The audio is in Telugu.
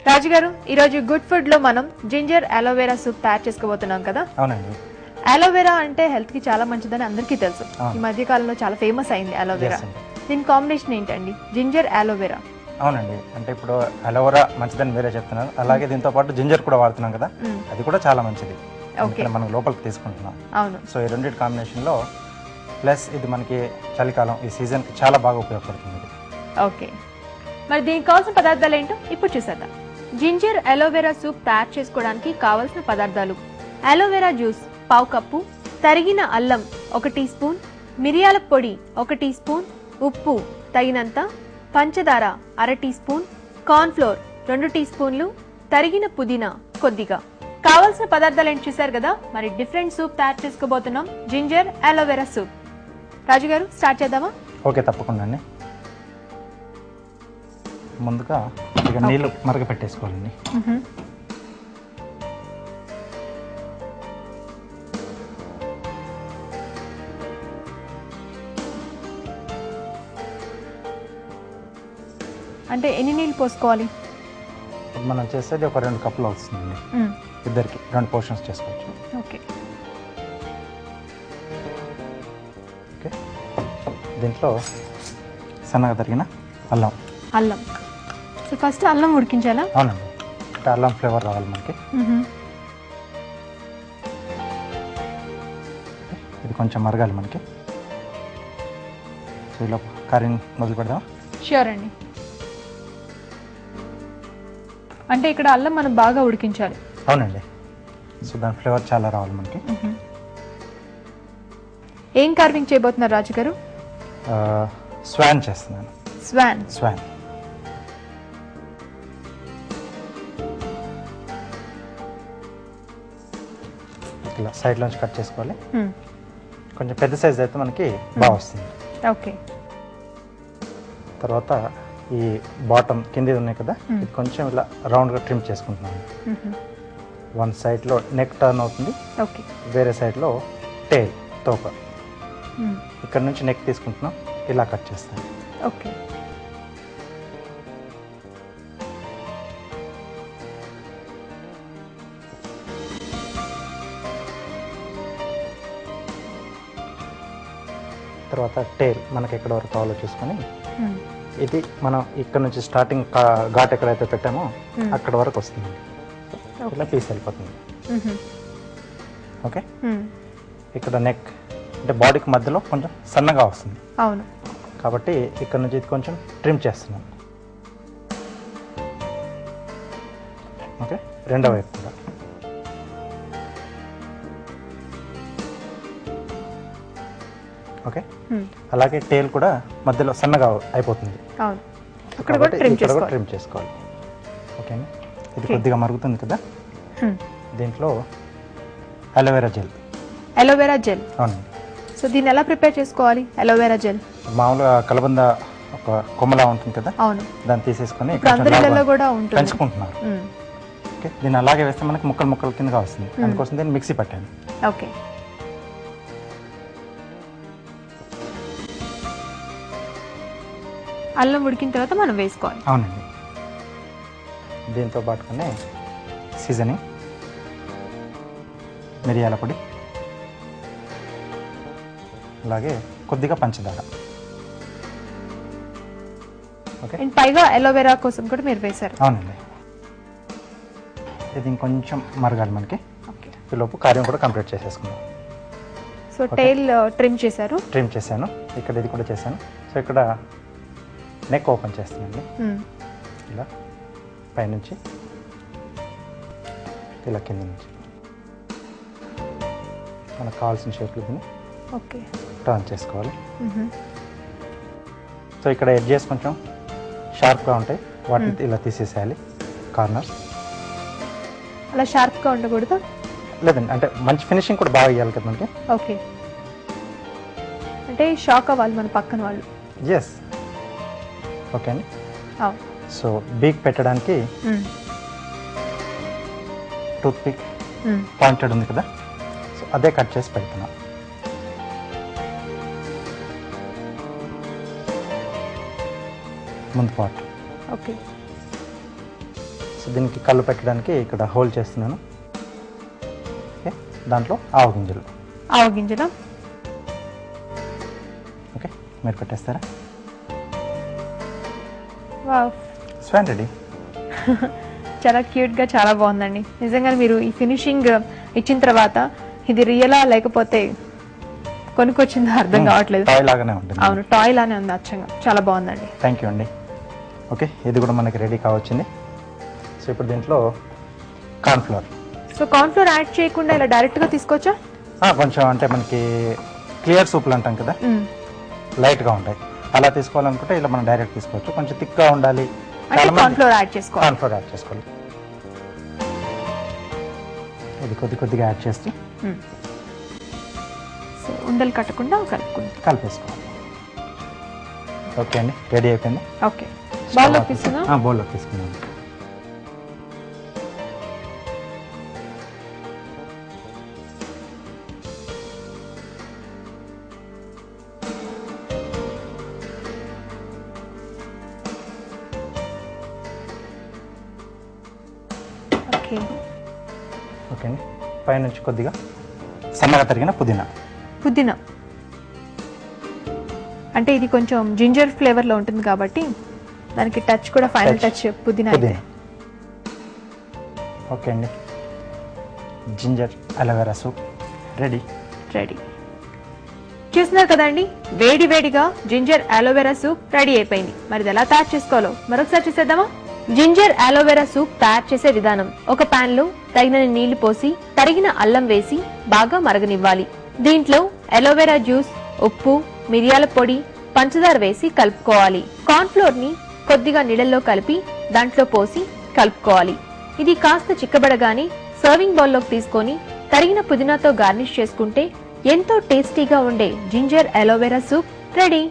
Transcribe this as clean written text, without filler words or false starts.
రాజు గారు ఈ రోజు గుడ్ ఫుడ్ లో మనం జింజర్ అలోవెరా సూప్ తయారు చేసుకోబోతున్నాం కదా. అవునండి. అలోవెరా అంటే హెల్త్ కి చాలా మంచిదని అందరికీ తెలుసు. ఈ మధ్య కాలంలో చాలా ఫేమస్ అయింది అలోవెరా. దీని కాంబినేషన్ ఏంటండి? Ginger aloe vera. అవునండి, అంటే ఇప్పుడు అలోవెరా మంచిదని మీరే చెప్తున్నారు, అలాగే దీంతో పాటు జింజర్ కూడా వాడుతున్నాం కదా, అది కూడా చాలా మంచిది. మనం లోపలికి తీసుకుంటున్నాం. అవును. సో ఈ రెండింటి కాంబినేషన్ లో ప్లస్ ఇది మనకి చలికాలం ఈ సీజన్ కి చాలా బాగా ఉపయోగపడుతుంది. ఓకే, మరి దీనికి కావాల్సిన పదార్థాలు ఏంటో ఇప్పుడు చూసేద్దాం. జింజర్ అలోవెరా సూప్ తయారు చేసుకోవడానికి కావలసిన పదార్థాలు: అలోవెరా జ్యూస్ పావు కప్పు, తరిగిన అల్లం 1 టీ స్పూన్, మిరియాల పొడి 1 టీ స్పూన్, ఉప్పు తగినంత, పంచదార 1/2 teaspoon, corn flour 2 tea స్పూన్లు, తరిగిన పుదీనా కొద్దిగా. కావలసిన పదార్థాలు ఏంటి చూసారు కదా. మరి డిఫరెంట్ సూప్ తయారు చేసుకోబోతున్నాం, జింజర్ అలోవెరా సూప్. రాజు గారు స్టార్ట్ చేద్దామా? ఓకే, తప్పకుండా అండి. ముందుగా ఇక నీళ్ళు మరగ పెట్టేసుకోవాలండి. అంటే ఎన్ని నీళ్ళు పోసుకోవాలి? మనం చేసేది ఒక 2 కప్పులు వస్తుందండి. ఇద్దరికి 2 పోర్షన్స్ చేసుకోవచ్చు. ఓకే ఓకే, దీంట్లో సన్నగా తరిగిన అల్లం. సో ఫస్ట్ అల్లం ఉడికించాలా? అవునండి, అంటే అల్లం ఫ్లేవర్ రావాలి మనకి. ఇది కొంచెం మరగాలి మనకి. సో ఇలా కర్రీ మొదలు పెడదాం. ష్యూర్ అండి. అంటే ఇక్కడ అల్లం మనం బాగా ఉడికించాలి. అవునండి, సో దాని ఫ్లేవర్ చాలా రావాలి మనకి. ఏం కార్వింగ్ చేయబోతున్నారు రాజు గారు? స్వాన్ చేస్తున్నాను. స్వాన్ ఇలా సైడ్ నుంచి కట్ చేసుకోవాలి. కొంచెం పెద్ద సైజ్ అయితే మనకి బాగా వస్తుంది. ఓకే, తర్వాత ఈ బాటమ్ కింద ఉన్నాయి కదా, ఇది కొంచెం ఇలా రౌండ్గా ట్రిమ్ చేసుకుంటున్నాను. 1 సైడ్లో నెక్ టర్న్ అవుతుంది, వేరే సైడ్లో టేల్ తోక. ఇక్కడ నుంచి నెక్ తీసుకుంటున్నాం, ఇలా కట్ చేస్తాను. ఓకే, తర్వాత టేల్ మనకి ఎక్కడ వరకు కావాలో చూసుకొని, ఇది మనం ఇక్కడ నుంచి స్టార్టింగ్ ఘాట్ ఎక్కడైతే పెట్టామో అక్కడ వరకు వస్తుంది. ఇలా పీస్ వెళ్ళిపోతుంది. ఓకే, ఇక్కడ నెక్ అంటే బాడీకి మధ్యలో కొంచెం సన్నగా వస్తుంది. అవును, కాబట్టి ఇక్కడ నుంచి ఇది కొంచెం ట్రిమ్ చేస్తున్నాను. ఓకే, రెండో వైపు కూడా. ఓకే, అలాగే టేల్ కూడా మధ్యలో సన్నగా అయిపోతుంది. ఇక్కడ కూడా ట్రిమ్ చేసుకోవాలి. ఓకేనా, ఇది కొద్దిగా మరుగుతుంది కదా. దీంట్లో అలోవెరా జెల్. అవునండి. సో దీన్ని ఎలా ప్రిపేర్ చేసుకోవాలి? అలోవెరా జెల్ మామూలుగా కలబంద ఒక కొమ్మలా ఉంటుంది కదా, అవును, దాన్ని తీసేసుకొని పెంచుకుంటున్నారు. ఓకే, దీన్ని అలాగే వేస్తే మనకి ముక్కలు కిందగా వస్తుంది. అందుకోసం దీన్ని మిక్సీ పట్టాను. ఓకే, అల్లం ఉడికిన తర్వాత మనం వేసుకోవాలి. అవునండి, దీంతో పాటుగానే సీజనింగ్ మిరియాల పొడి, అలాగే కొద్దిగా పంచదార. ఓకే, పైగా అలోవెరా కోసం కూడా మీరు వేశారు. అవునండి, ఇది ఇంకొంచెం మరగాలి మనకి. ఈలోపు కార్యం కూడా కంప్లీట్ చేసేసుకున్నాం. సో టైల్ ట్రిమ్ చేశాను, ఇక్కడ ఇది కూడా చేశాను. సో ఇక్కడ నెక్ ఓపెన్ చేస్తానండి. ఇలా పైనుంచి ఇలా కింద నుంచి మనకు కావాల్సిన షేప్లో దీన్ని టర్న్ చేసుకోవాలి. సో ఇక్కడ ఎడ్జెస్ కొంచెం షార్ప్గా ఉంటాయి, వాటిని ఇలా తీసేసేయాలి. కార్నర్స్ అలా షార్ప్గా ఉండకూడదు లేదండి, అంటే మంచి ఫినిషింగ్ కూడా బాగా ఇవ్వాలి కదా మనకి. ఓకే, అంటే షాక్ అవ్వాలి మన పక్కన వాళ్ళు. ఎస్, ఓకే అండి. సో బీక్ పెట్టడానికి టూత్ పిక్ పాయింటెడ్ ఉంది కదా, సో అదే కట్ చేసి పెడుతున్నాం. ముందు పార్ట్. ఓకే, సో దీనికి కళ్ళు పెట్టడానికి ఇక్కడ హోల్ చేస్తున్నాను. ఓకే, దాంట్లో ఆవు గింజలు. ఆవు గింజలు ఓకే, మీరు పెట్టేస్తారా? Wow, Schwann ready. చాలా క్యూట్గా చాలా బాగుందండి. నిజంగా మీరు ఈ ఫినిషింగ్ ఇచ్చిన తర్వాత ఇది రియలా లేకపోతే కొనుక్కొచ్చిందో అర్థం కావట్లేదు. టాయ్ లాగానే ఉంటుంది. అవును, టాయ్ లానే ఉంది అచ్చంగా. చాలా బాగుందండి. థ్యాంక్ యూ అండి. ఓకే, ఇది కూడా మనకి రెడీ కావచ్చింది. సో ఇప్పుడు దీంట్లో కార్న్ఫ్లోర్. సో కార్న్ఫ్లోర్ యాడ్ చేయకుండా ఇలా డైరెక్ట్గా తీసుకోవచ్చా? కొంచెం అంటే మనకి క్లియర్ సూప్లు అంటాం కదా, లైట్గా ఉంటాయి. అలా తీసుకోవాలనుకుంటే ఇలా మనం డైరెక్ట్ తీసుకోవచ్చు. కొంచెం థిక్గా ఉండాలి, కార్న్ఫ్లోర్ యాడ్ చేసుకోవాలి. కార్న్ఫ్లోర్ యాడ్ చేసుకోవాలి. ఇది కొద్దిగా యాడ్ చేస్తూ ఉండలు కట్టకుండా కలిపేసుకోవాలి. ఓకే అండి, రెడీ అయిపోయింది. ఓకే, బౌల్లోకి తీసుకుందాం. బౌల్లోకి తీసుకుందాం. ఓకే అండి, పైనుంచి కొద్దిగా సన్నగా తరిగిన పుదీనా. అంటే ఇది కొంచెం జింజర్ ఫ్లేవర్ లో ఉంటుంది కాబట్టి దానికి టచ్ కూడా ఫైనల్ టచ్ పుదీనా. ఓకే అండి, జింజర్ అలోవెరా సూప్ రెడీ. చూస్తున్నారు కదండి, వేడిగా జింజర్ అలోవెరా సూప్ రెడీ అయిపోయింది. మరి ఎలా తయారు చేసుకోవాలో మరొకసారి చూసేద్దామా? జింజర్ అలోవెరా సూప్ తయారు చేసే విధానం: ఒక పాన్ లో తగినన్ని నీళ్లు పోసి తరిగిన అల్లం వేసి బాగా మరగనివ్వాలి. దీంట్లో అలోవెరా జ్యూస్, ఉప్పు, మిరియాల పొడి, పంచదార వేసి కలుపుకోవాలి. కార్న్ ఫ్లోర్ ని కొద్దిగా నీళ్ళల్లో కలిపి దాంట్లో పోసి కలుపుకోవాలి. ఇది కాస్త చిక్కబడగానే సర్వింగ్ బౌల్లోకి తీసుకొని తరిగిన పుదీనాతో గార్నిష్ చేసుకుంటే ఎంతో టేస్టీగా ఉండే జింజర్ అలోవెరా సూప్ రెడీ.